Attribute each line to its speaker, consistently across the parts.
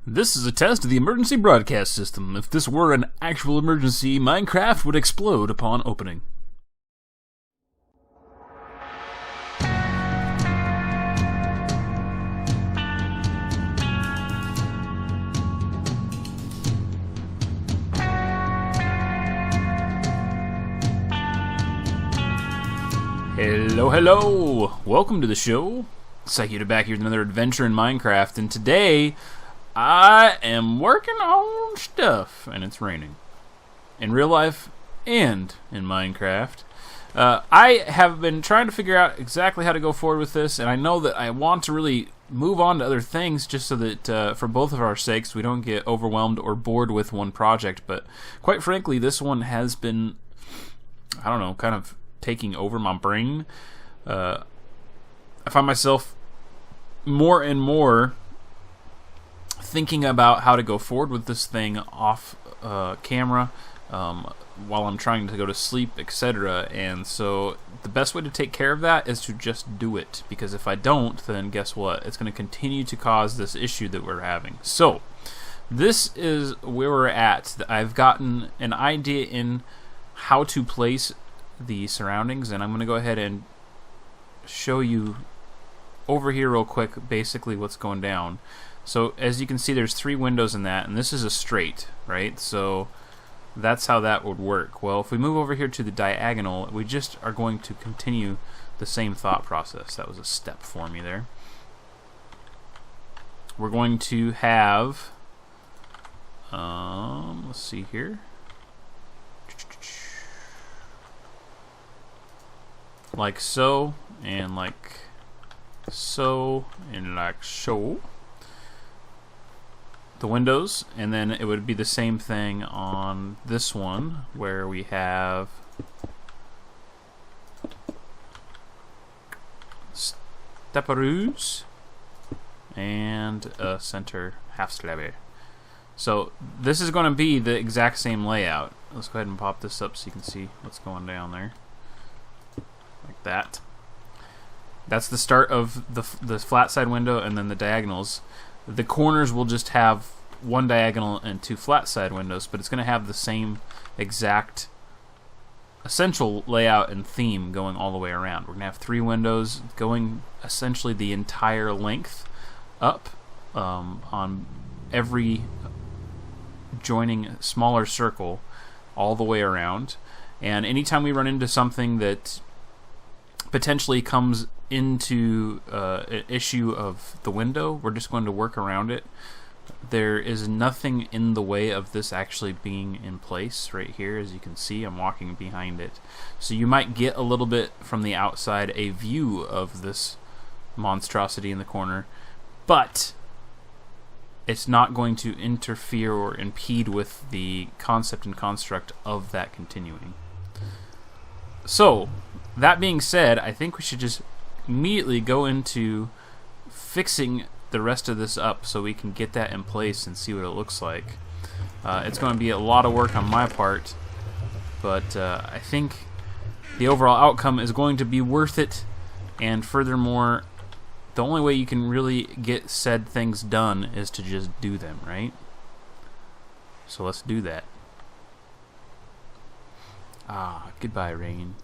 Speaker 1: This is a test of the emergency broadcast system. If this were an actual emergency, Minecraft would explode upon opening. Hello! Welcome to the show. SykoYoda back here with another adventure in Minecraft, and today I am working on stuff, and it's raining. In real life and in Minecraft. I have been trying to figure out exactly how to go forward with this, and I know that I want to really move on to other things just so that for both of our sakes we don't get overwhelmed or bored with one project. But quite frankly, this one has been, I don't know, kind of taking over my brain. I find myself more and more thinking about how to go forward with this thing off camera while I'm trying to go to sleep, etc. And so the best way to take care of that is to just do it, because if I don't, then guess what? It's going to continue to cause this issue that we're having. So this is where we're at. I've gotten an idea in how to place the surroundings, and I'm going to go ahead and show you over here real quick basically what's going down. So as you can see, there's 3 windows in that, and this is a straight, right? So that's how that would work. Well, if we move over here to the diagonal, we just are going to continue the same thought process. That was a step for me there. We're going to have let's see here, like so, and like so, and like so, the windows. And then it would be the same thing on this one, where we have stepparoos and a center half slabby. So this is going to be the exact same layout. Let's go ahead and pop this up so you can see what's going down there, like that. That's the start of the flat side window, and then the diagonals. The corners will just have 1 diagonal and 2 flat side windows, but it's going to have the same exact essential layout and theme going all the way around. We're going to have 3 windows going essentially the entire length up on every joining smaller circle all the way around. And anytime we run into something that potentially comes into an issue of the window, we're just going to work around it. There is nothing in the way of this actually being in place right here. As you can see, I'm walking behind it, so you might get a little bit from the outside a view of this monstrosity in the corner, but it's not going to interfere or impede with the concept and construct of that continuing. So that being said, I think we should just immediately go into fixing the rest of this up so we can get that in place and see what it looks like. It's going to be a lot of work on my part, but I think the overall outcome is going to be worth it. And furthermore, the only way you can really get said things done is to just do them, right? So let's do that. Goodbye, rain.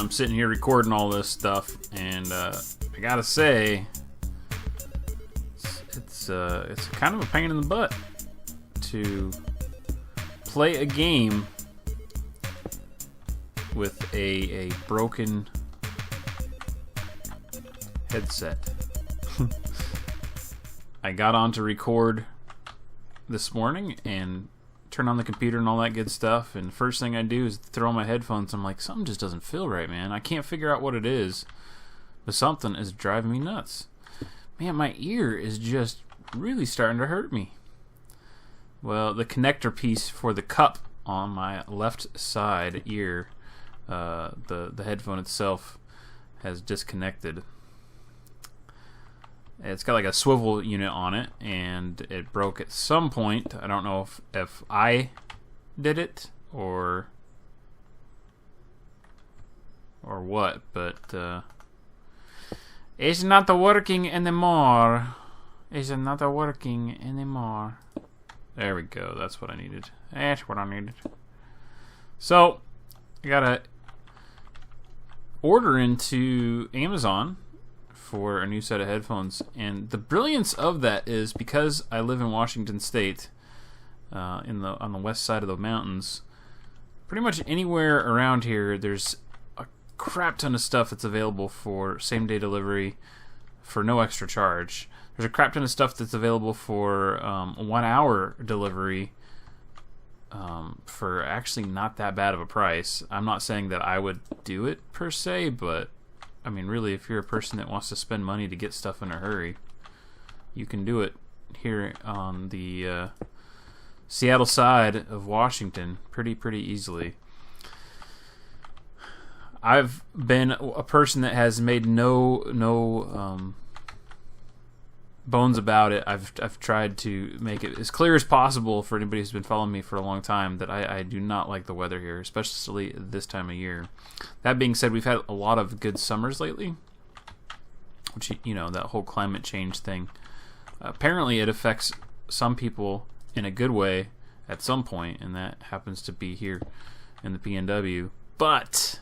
Speaker 1: I'm sitting here recording all this stuff, and I gotta say, it's kind of a pain in the butt to play a game with a broken headset. I got on to record this morning and turn on the computer and all that good stuff, and first thing I do is throw on my headphones. I'm like, something just doesn't feel right, man. I can't figure out what it is, but something is driving me nuts. Man, my ear is just really starting to hurt me. Well, the connector piece for the cup on my left side ear, the headphone itself, has disconnected. It's got like a swivel unit on it, and it broke at some point. I don't know if I did it or what, but it's not working anymore. It's not working anymore. There we go. That's what I needed. That's what I needed. So I gotta order into Amazon for a new set of headphones, and the brilliance of that is because I live in Washington State, on the west side of the mountains. Pretty much anywhere around here, there's a crap ton of stuff that's available for same-day delivery for no extra charge. There's a crap ton of stuff that's available for 1 hour delivery for actually not that bad of a price. I'm not saying that I would do it per se, but I mean, really, if you're a person that wants to spend money to get stuff in a hurry, you can do it here on the Seattle side of Washington pretty easily. I've been a person that has made no bones about it. I've tried to make it as clear as possible for anybody who's been following me for a long time that I do not like the weather here, especially this time of year. That being said, we've had a lot of good summers lately, which, you know, that whole climate change thing. Apparently it affects some people in a good way at some point, and that happens to be here in the PNW. But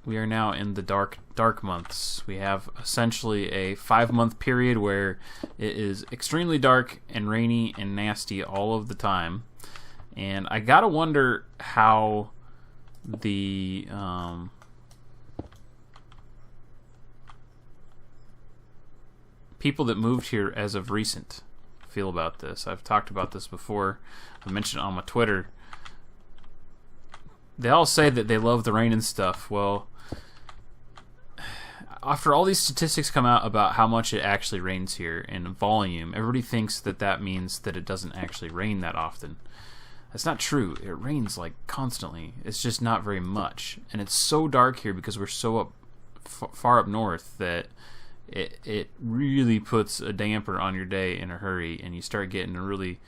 Speaker 1: we are now in the dark months. We have essentially a 5-month period where it is extremely dark and rainy and nasty all of the time. And I gotta wonder how the people that moved here as of recent feel about this. I've talked about this before. I mentioned it on my Twitter. They all say that they love the rain and stuff. Well, after all these statistics come out about how much it actually rains here in volume, everybody thinks that that means that it doesn't actually rain that often. That's not true. It rains like constantly. It's just not very much. And it's so dark here because we're so far up north that it really puts a damper on your day in a hurry, and you start getting a really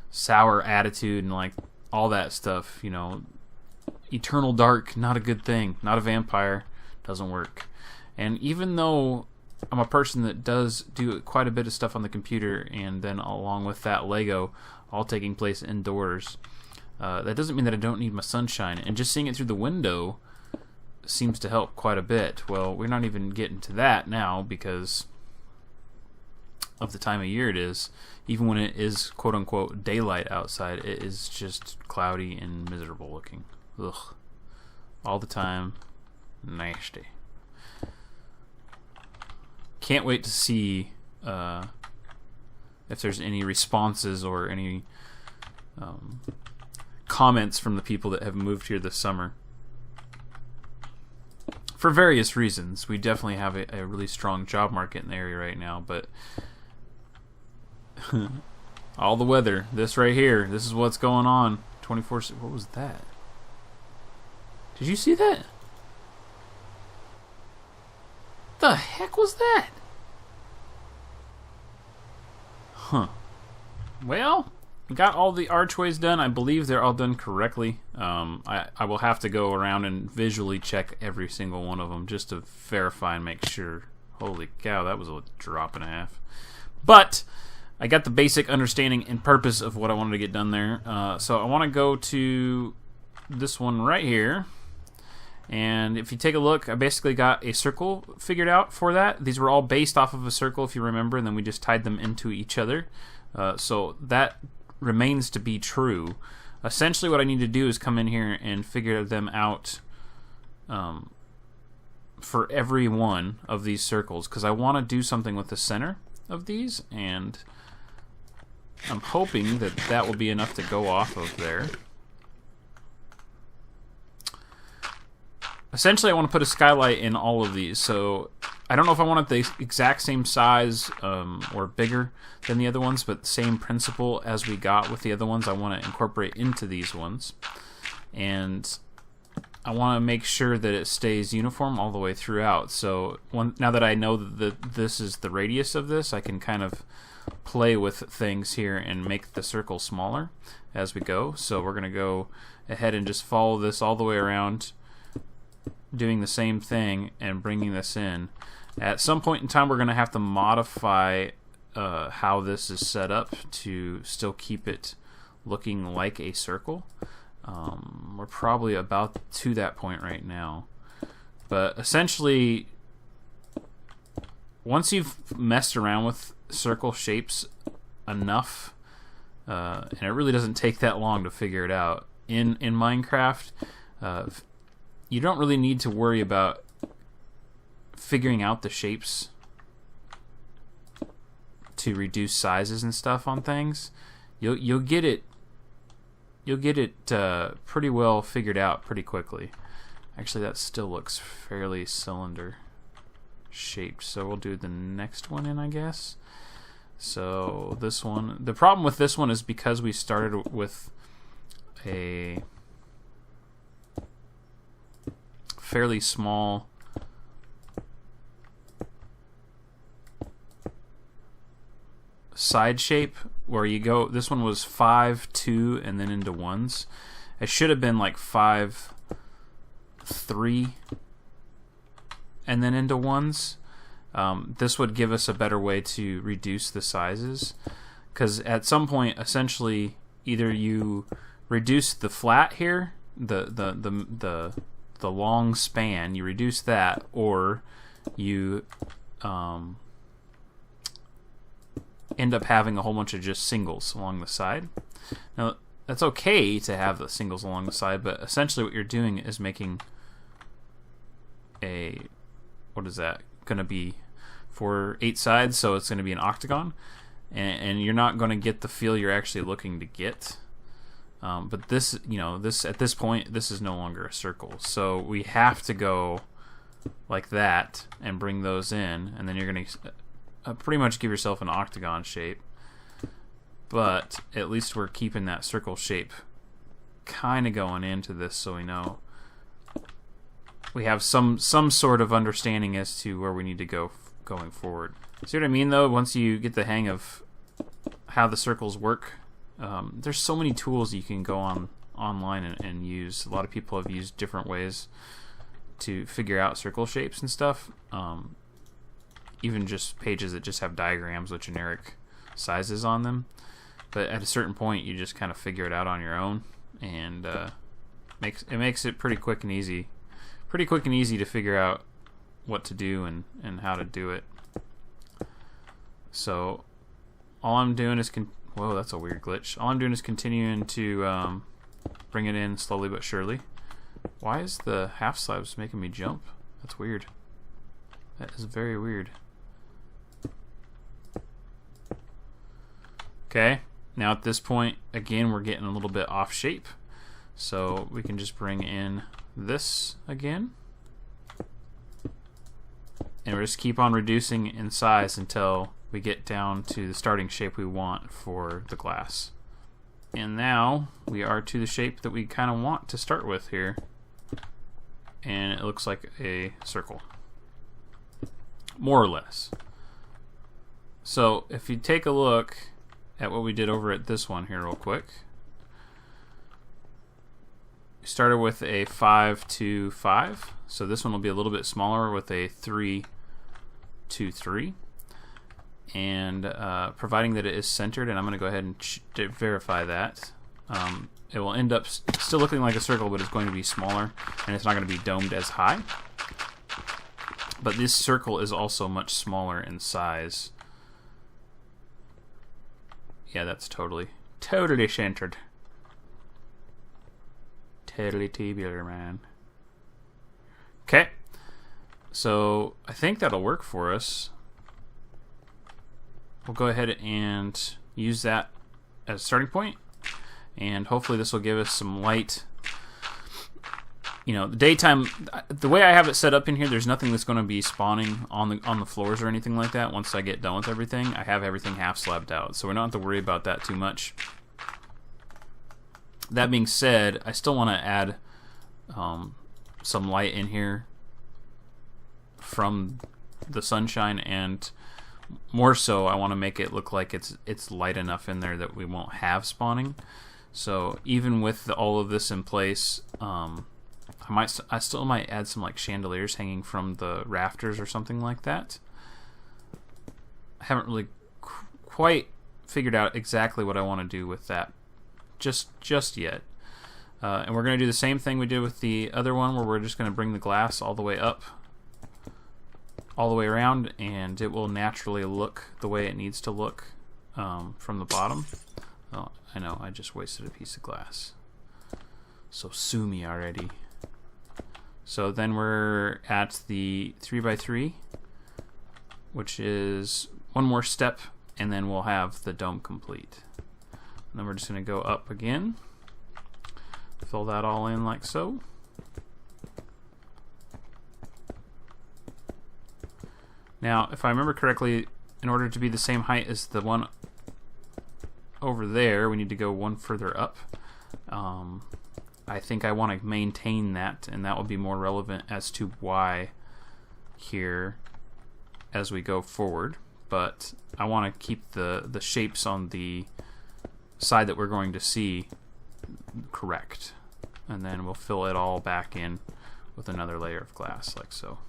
Speaker 1: sour attitude and like all that stuff. You know, eternal dark, not a good thing. Not a vampire. Doesn't work. And even though I'm a person that does do quite a bit of stuff on the computer, and then along with that Lego, all taking place indoors, that doesn't mean that I don't need my sunshine. And just seeing it through the window seems to help quite a bit. Well, we're not even getting to that now because of the time of year it is. Even when it is quote-unquote daylight outside, it is just cloudy and miserable looking. Ugh. All the time. Nasty. Can't wait to see if there's any responses or any comments from the people that have moved here this summer. For various reasons. We definitely have a really strong job market in the area right now, but all the weather, this right here, this is what's going on. 24. What was that? Did you see that? The heck was that? Huh. Well, got all the archways done. I believe they're all done correctly. I will have to go around and visually check every single one of them just to verify and make sure. Holy cow, that was a drop and a half. But I got the basic understanding and purpose of what I wanted to get done there. So I want to go to this one right here. And if you take a look, I basically got a circle figured out for that. These were all based off of a circle, if you remember, and then we just tied them into each other. So that remains to be true. Essentially what I need to do is come in here and figure them out for every one of these circles, because I want to do something with the center of these, and I'm hoping that that will be enough to go off of there. Essentially, I want to put a skylight in all of these, so I don't know if I want it the exact same size or bigger than the other ones, but the same principle as we got with the other ones I want to incorporate into these ones. And I want to make sure that it stays uniform all the way throughout. So now that I know that this is the radius of this, I can kind of play with things here and make the circle smaller as we go. So we're going to go ahead and just follow this all the way around, doing the same thing and bringing this in. At some point in time, we're going to have to modify how this is set up to still keep it looking like a circle. We're probably about to that point right now. But essentially, once you've messed around with circle shapes enough, and it really doesn't take that long to figure it out, in Minecraft, you don't really need to worry about figuring out the shapes to reduce sizes and stuff on things. You'll get it pretty well figured out pretty quickly. Actually, that still looks fairly cylinder shaped, so we'll do the next one in, I guess. So this one, the problem with this one is because we started with a fairly small side shape where you go, this one was 5, 2, and then into ones. It should have been like 5, 3, and then into ones. This would give us a better way to reduce the sizes, because at some point, essentially, either you reduce the flat here, the long span, you reduce that, or you end up having a whole bunch of just singles along the side. Now, that's okay to have the singles along the side, but essentially what you're doing is making a, what is that going to be, for 8 sides, so it's going to be an octagon, and you're not going to get the feel you're actually looking to get. But this, this at this point, this is no longer a circle, so we have to go like that and bring those in, and then you're going to pretty much give yourself an octagon shape. But at least we're keeping that circle shape kind of going into this, so we know we have some sort of understanding as to where we need to go going forward. See what I mean, though? Once you get the hang of how the circles work, there's so many tools you can go online and use. A lot of people have used different ways to figure out circle shapes and stuff. Even just pages that just have diagrams with generic sizes on them. But at a certain point, you just kind of figure it out on your own, and it makes it pretty quick and easy. Pretty quick and easy to figure out what to do and how to do it. So all I'm doing is whoa, that's a weird glitch. All I'm doing is continuing to bring it in slowly but surely. Why is the half slabs making me jump? That's weird. That is very weird. Okay, now at this point, again, we're getting a little bit off shape. So we can just bring in this again. And we'll just keep on reducing in size until we get down to the starting shape we want for the glass. And now we are to the shape that we kind of want to start with here. And it looks like a circle, more or less. So if you take a look at what we did over at this one here real quick. We started with a 5, 2, 5. So this one will be a little bit smaller with a 3, 2, 3. And providing that it is centered, and I'm going to go ahead and verify that. it will end up still looking like a circle, but it's going to be smaller, and it's not going to be domed as high. But this circle is also much smaller in size. Yeah, that's totally centered. Totally tubular, man. Okay. So I think that'll work for us. We'll go ahead and use that as a starting point, and hopefully this will give us some light. You know, the daytime, the way I have it set up in here, there's nothing that's going to be spawning on the floors or anything like that. Once I get done with everything, I have everything half slabbed out, so we don't have to worry about that too much. That being said, I still want to add some light in here from the sunshine, and more so I want to make it look like it's light enough in there that we won't have spawning. So even with all of this in place, I still might add some like chandeliers hanging from the rafters or something like that. I haven't really quite figured out exactly what I want to do with that just yet. And we're going to do the same thing we did with the other one, where we're just going to bring the glass all the way up, all the way around, and it will naturally look the way it needs to look from the bottom. Oh, I know, I just wasted a piece of glass. So sue me already. So then we're at the 3x3, which is one more step, and then we'll have the dome complete. And then we're just going to go up again, fill that all in like so. Now, if I remember correctly, in order to be the same height as the one over there, we need to go one further up. I think I want to maintain that, and that will be more relevant as to why here as we go forward. But I want to keep the shapes on the side that we're going to see correct. And then we'll fill it all back in with another layer of glass, like so.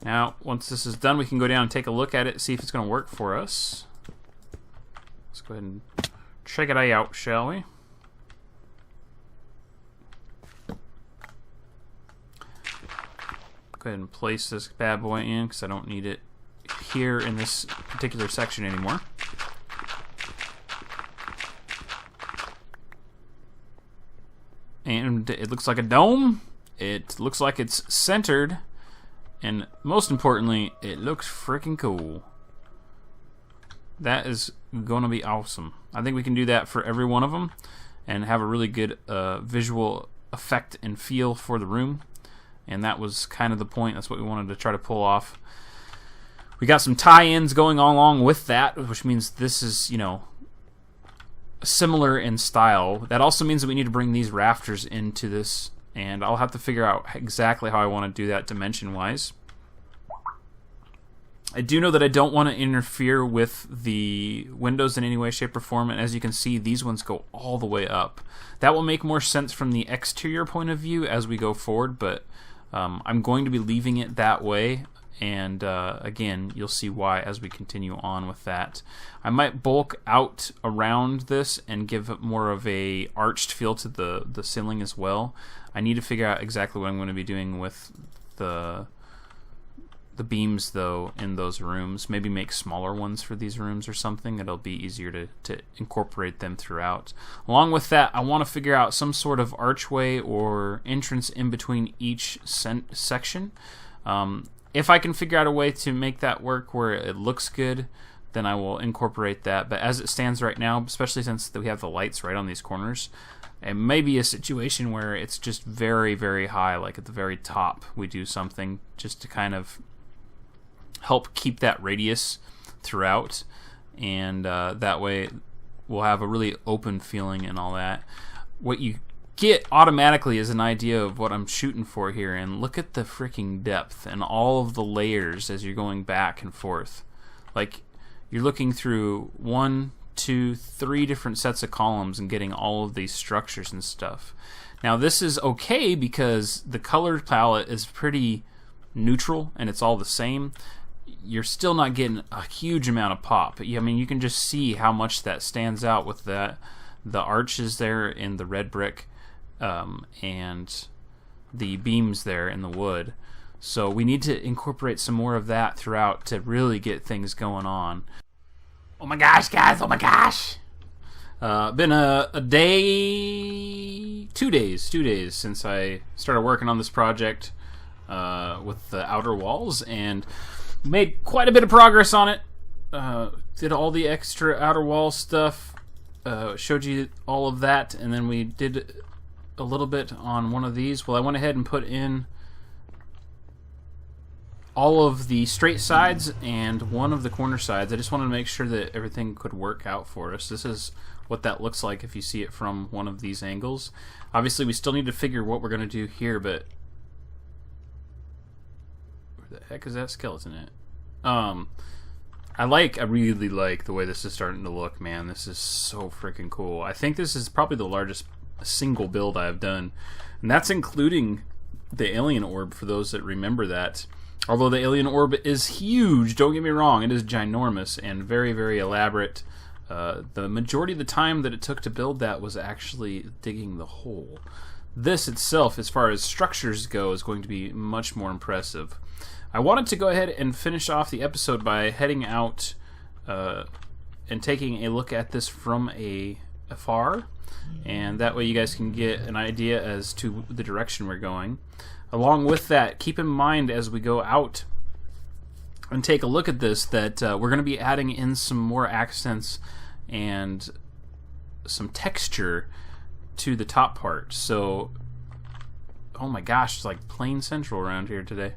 Speaker 1: Now, once this is done, we can go down and take a look at it, see if it's going to work for us. Let's go ahead and check it out, shall we? Go ahead and place this bad boy in, because I don't need it here in this particular section anymore. And it looks like a dome. It looks like it's centered. And most importantly, it looks freaking cool. That is going to be awesome. I think we can do that for every one of them and have a really good visual effect and feel for the room. And that was kind of the point. That's what we wanted to try to pull off. We got some tie-ins going on along with that, which means this is, you know, similar in style. That also means that we need to bring these rafters into this, and I'll have to figure out exactly how I want to do that dimension-wise. I do know that I don't want to interfere with the windows in any way, shape, or form, and as you can see, these ones go all the way up. That will make more sense from the exterior point of view as we go forward, but I'm going to be leaving it that way, and again, you'll see why as we continue on with that. I might bulk out around this and give it more of a arched feel to the ceiling as well. I need to figure out exactly what I'm going to be doing with the beams, though, in those rooms. Maybe make smaller ones for these rooms or something. It'll be easier to incorporate them throughout. Along with that, I want to figure out some sort of archway or entrance in between each section. If I can figure out a way to make that work where it looks good, then I will incorporate that. But as it stands right now, especially since we have the lights right on these corners, it may be a situation where it's just very, very high, like at the very top we do something just to kind of help keep that radius throughout, and that way we'll have a really open feeling and all that. What you get automatically is an idea of what I'm shooting for here, and look at the freaking depth and all of the layers as you're going back and forth. Like, you're looking through 1, 2, 3 different sets of columns and getting all of these structures and stuff. Now this is okay because the color palette is pretty neutral and it's all the same, you're still not getting a huge amount of pop. I mean, you can just see how much that stands out with the arches there in the red brick and the beams there in the wood. So we need to incorporate some more of that throughout to really get things going on. Oh my gosh, guys! Oh my gosh! Been a day, 2 days since I started working on this project with the outer walls, and made quite a bit of progress on it. Did all the extra outer wall stuff, showed you all of that, and then we did a little bit on one of these. Well, I went ahead and put in all of the straight sides and one of the corner sides. I just wanted to make sure that everything could work out for us. This is what that looks like if you see it from one of these angles. Obviously, we still need to figure what we're going to do here, but where the heck is that skeleton at? I really like the way this is starting to look, man. This is so freaking cool. I think this is probably the largest single build I've done, and that's including the alien orb, for those that remember that. Although the alien orb is huge, don't get me wrong, it is ginormous and very, very elaborate. The majority of the time that it took to build that was actually digging the hole. This itself, as far as structures go, is going to be much more impressive. I wanted to go ahead and finish off the episode by heading out and taking a look at this from afar, and that way you guys can get an idea as to the direction we're going. Along with that, keep in mind as we go out and take a look at this that we're going to be adding in some more accents and some texture to the top part. So, oh my gosh, it's like plain central around here today.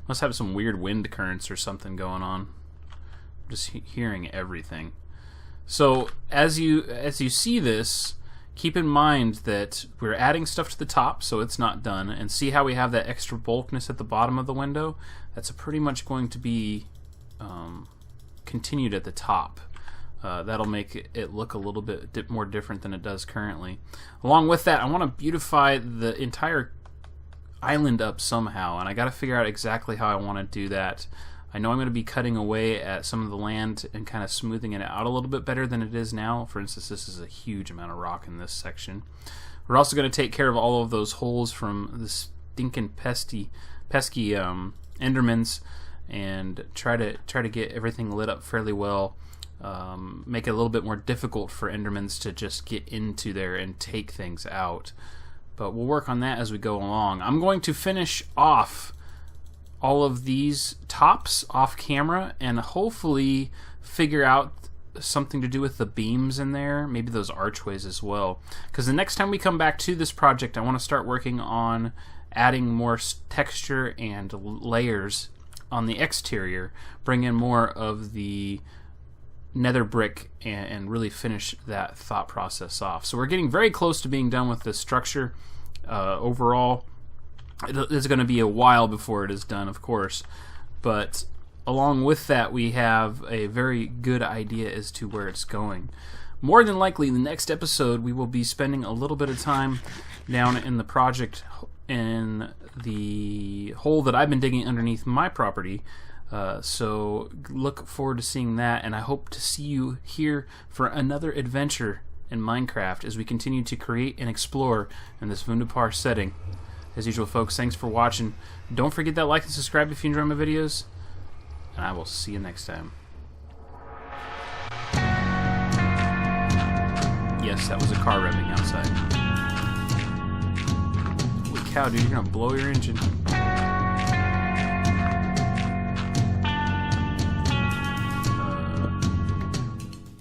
Speaker 1: Must have some weird wind currents or something going on. I'm just hearing everything. So as you see this, keep in mind that we're adding stuff to the top, so it's not done. And see how we have that extra bulkness at the bottom of the window? That's pretty much going to be continued at the top. That'll make it look a little bit more different than it does currently. Along with that, I want to beautify the entire island up somehow, and I got to figure out exactly how I want to do that. I know I'm going to be cutting away at some of the land and kind of smoothing it out a little bit better than it is now. For instance, this is a huge amount of rock in this section. We're also going to take care of all of those holes from the stinking pesky Endermans and try to get everything lit up fairly well. Make it a little bit more difficult for Endermans to just get into there and take things out. But we'll work on that as we go along. I'm going to finish off all of these tops off camera and hopefully figure out something to do with the beams in there, maybe those archways as well. Because the next time we come back to this project, I want to start working on adding more texture and layers on the exterior, bring in more of the nether brick and really finish that thought process off. So we're getting very close to being done with this structure. Overall, it's going to be a while before it is done, of course, but along with that we have a very good idea as to where it's going. More than likely, in the next episode we will be spending a little bit of time down in the project in the hole that I've been digging underneath my property. So look forward to seeing that, and I hope to see you here for another adventure in Minecraft as we continue to create and explore in this Wunderbar setting. As usual, folks, thanks for watching. Don't forget that like and subscribe if you enjoy my videos, and I will see you next time. Yes, that was a car revving outside. Holy cow, dude, you're gonna blow your engine.